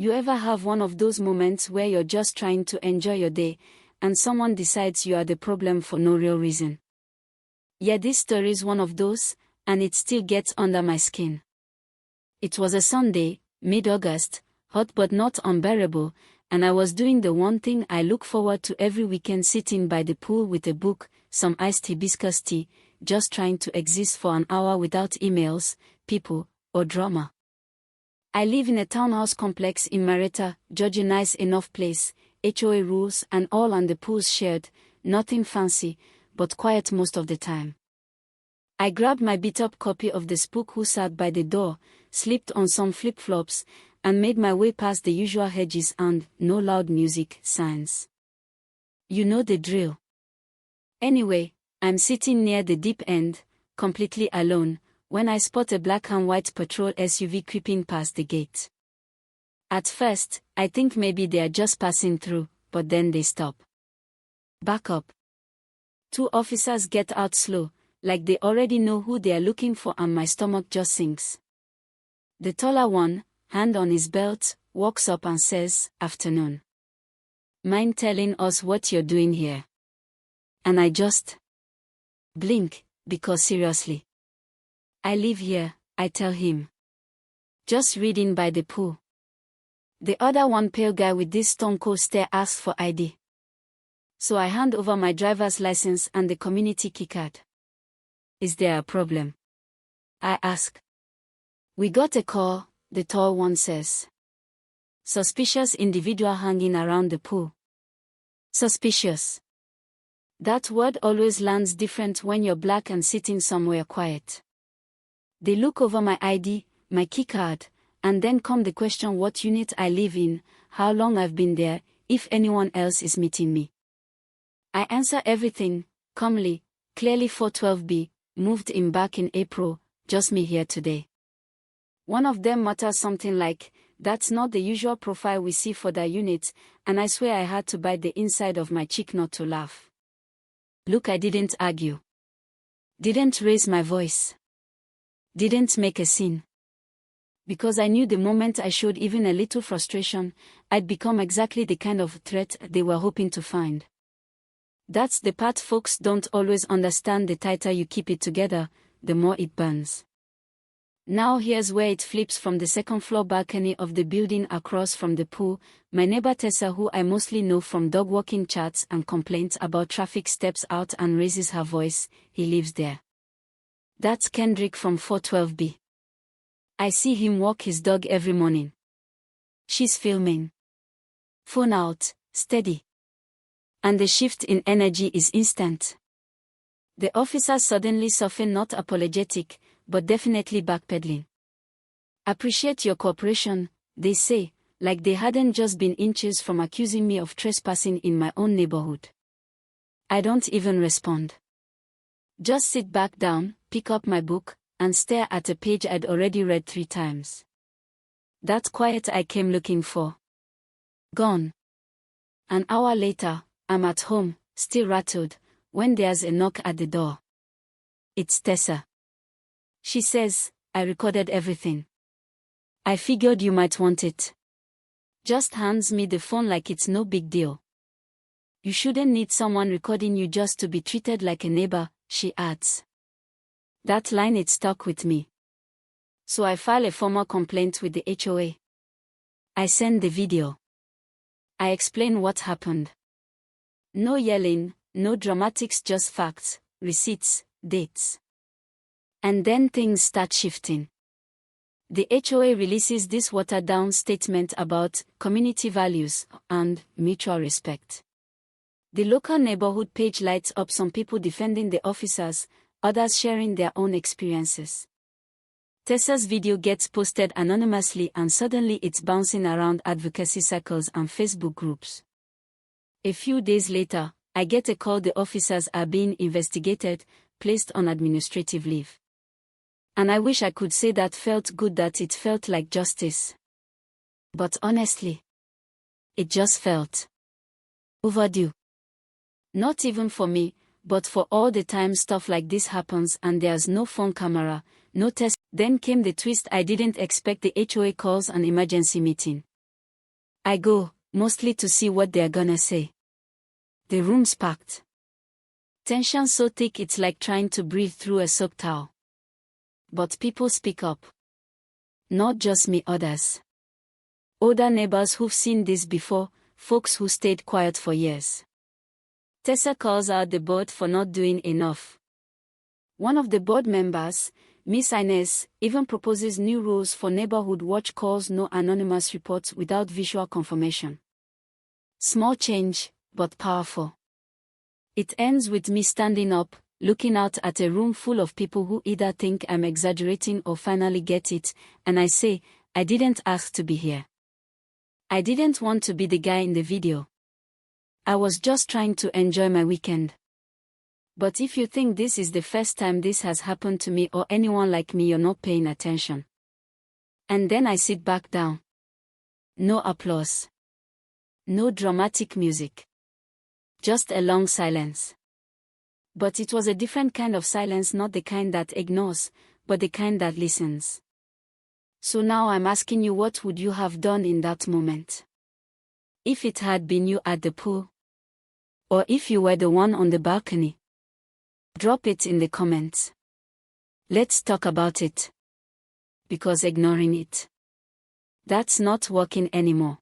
You ever have one of those moments where you're just trying to enjoy your day, and someone decides you are the problem for no real reason? Yeah, this story is one of those, and it still gets under my skin. It was a Sunday, mid-August, hot but not unbearable, and I was doing the one thing I look forward to every weekend, sitting by the pool with a book, some iced hibiscus tea, just trying to exist for an hour without emails, people, or drama. I live in a townhouse complex in Marietta, Georgia. Nice enough place, HOA rules and all, and the pool's shared, nothing fancy, but quiet most of the time. I grabbed my beat-up copy of The Spook Who Sat by the Door, slipped on some flip-flops, and made my way past the usual hedges and no loud music signs. You know the drill. Anyway, I'm sitting near the deep end, completely alone, when I spot a black and white patrol SUV creeping past the gate. At first, I think maybe they are just passing through, but then they stop. Back up. Two officers get out slow, like they already know who they are looking for, and my stomach just sinks. The taller one, hand on his belt, walks up and says, "Afternoon. Mind telling us what you're doing here?" And I just blink, because seriously. I live here, I tell him. Just reading by the pool. The other one, pale guy with this stone-cold stare, asks for ID. So I hand over my driver's license and the community key card. "Is there a problem?" I ask. "We got a call," the tall one says. "Suspicious individual hanging around the pool." Suspicious. That word always lands different when you're black and sitting somewhere quiet. They look over my ID, my keycard, and then come the question what unit I live in, how long I've been there, if anyone else is meeting me. I answer everything, calmly, clearly 412B, moved in back in April, just me here today. One of them mutters something like, "That's not the usual profile we see for that unit," and I swear I had to bite the inside of my cheek not to laugh. Look, I didn't argue. Didn't raise my voice. Didn't make a scene. Because I knew the moment I showed even a little frustration, I'd become exactly the kind of threat they were hoping to find. That's the part folks don't always understand. The tighter you keep it together, the more it burns. Now here's where it flips. From the second-floor balcony of the building across from the pool, my neighbor Tessa, who I mostly know from dog-walking chats and complaints about traffic, steps out and raises her voice. "He lives there." That's Kendrick from 412B. I see him walk his dog every morning. She's filming. Phone out, steady. And the shift in energy is instant. The officers suddenly soften, not apologetic, but definitely backpedaling. "Appreciate your cooperation," they say, like they hadn't just been inches from accusing me of trespassing in my own neighborhood. I don't even respond. Just sit back down, pick up my book, and stare at a page I'd already read 3 times. That quiet I came looking for. Gone. An hour later, I'm at home, still rattled, when there's a knock at the door. It's Tessa. She says, "I recorded everything. I figured you might want it." Just hands me the phone like it's no big deal. "You shouldn't need someone recording you just to be treated like a neighbor," she adds. That line, it stuck with me. So I file a formal complaint with the HOA. I send the video. I explain what happened. No yelling, no dramatics, just facts, receipts, dates. And then things start shifting. The HOA releases this watered-down statement about community values and mutual respect. The local neighborhood page lights up, some people defending the officers, others sharing their own experiences. Tessa's video gets posted anonymously, and suddenly it's bouncing around advocacy circles and Facebook groups. A few days later, I get a call. The officers are being investigated, placed on administrative leave. And I wish I could say that felt good, that it felt like justice. But honestly, it just felt overdue. Not even for me, but for all the time stuff like this happens and there's no phone camera, no test. Then came the twist I didn't expect. The HOA calls an emergency meeting. I go, mostly to see what they're gonna say. The room's packed. Tension so thick it's like trying to breathe through a soap towel. But people speak up. Not just me, others. Older neighbors who've seen this before, folks who stayed quiet for years. Tessa calls out the board for not doing enough. One of the board members, Miss Inez, even proposes new rules for neighborhood watch calls, no anonymous reports without visual confirmation. Small change, but powerful. It ends with me standing up, looking out at a room full of people who either think I'm exaggerating or finally get it, and I say, I didn't ask to be here. I didn't want to be the guy in the video. I was just trying to enjoy my weekend. But if you think this is the first time this has happened to me or anyone like me, you're not paying attention. And then I sit back down. No applause. No dramatic music. Just a long silence. But it was a different kind of silence, not the kind that ignores, but the kind that listens. So now I'm asking you, what would you have done in that moment? If it had been you at the pool? Or if you were the one on the balcony? Drop it in the comments. Let's talk about it. Because ignoring it, that's not working anymore.